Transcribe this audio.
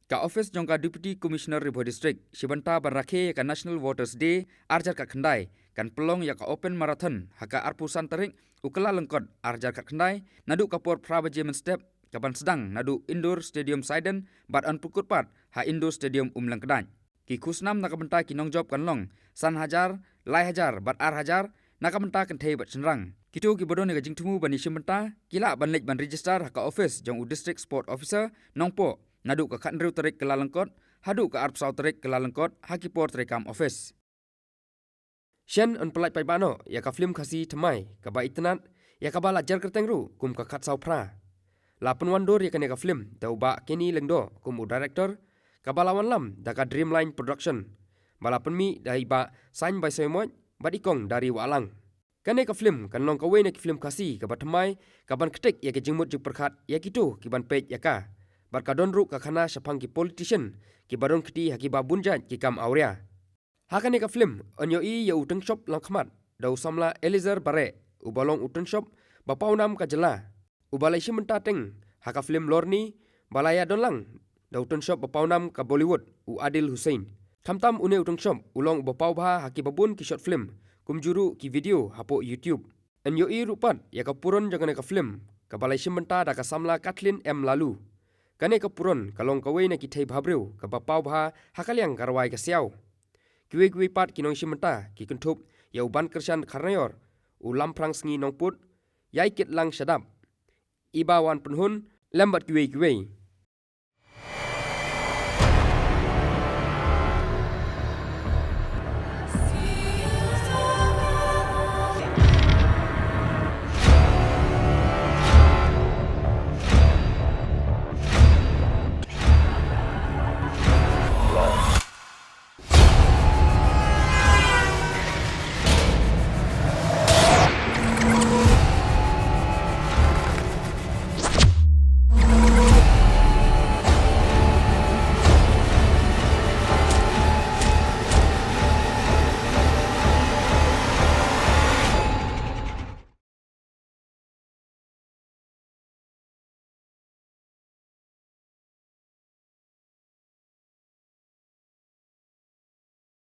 Ka office jongka Deputy Commissioner Ribo District, Shibanta Barakhe ka National Voters Day, arjar kat kendai, kan pelong ya ka Open Marathon, haka arpusan terik, ukela lengkot, arjar kat kendai, nadu kapor Prabajemen Step, kapan sedang nadu Indoor Stadium Saiden, bat an pukut pat, ha Indoor Stadium Lengkedai. Ki kusnam nakabenta ki nongjob kan long, san hajar, lai hajar, bat ar hajar, nakabenta kan thei bat senrang. Kitu ki bodoh nega jingtumu bani Shibanta, kila ban lej ban register haka office jong u District Sport Officer, nongpo, nadu ka khandru terik ke lalengkot, hadu ka arpsau terik ke lalengkot, hakipor terikam office. Shen on pelai pai bano, ya ka film kasi temai, ka ba itnat, ya ka ba lajar kertengru, kum ka kat sau pra. La penwandor ya ka nega film, tau ba Kenny Lengdo, kum u director, ka ba lawan lam, da ka Dreamline Production. Bala penmi dari ba Sain by Soymoy, ba ikong dari Walang. Kane ka film, kan long ka wei nek film kasi, ka ba temai, ka ban ketik ya ka jingmut juk perkat, ya kitu, ki ban pej ya ka. Barkadon ru ka khana sapang ki politician, ki baron kiti haki ba bunjat ki kam aurea. Hakane ka film, onyo i ya uteng shop lang khamat, dau samla Eliezer Bare, ubalong uteng shop, ba paunam ka jela. Ubalai Shibanta teng, haka film lorni, balaya don lang, dau uteng shop ba paunam ka Bollywood, u Adil Hussein. Kamtam une uteng shop, ulong ba pau bah haki babun ki short film, kumjuru ki video hapo YouTube. Onyo i rupat ya ka puron jangan ka film, ka balai Shibanta da ka samla Kathleen M Lalu. Kane ka puron kalong kawai na ki thei bhabreu ka bapau bha hakaliang karwai ka siau. Kiwe pat kinong Shibanta ki kuntup ya uban kersan kharnayor u lamprang sngi nongput yai kit lang shadap. Iba wan penhun lambat kiwe.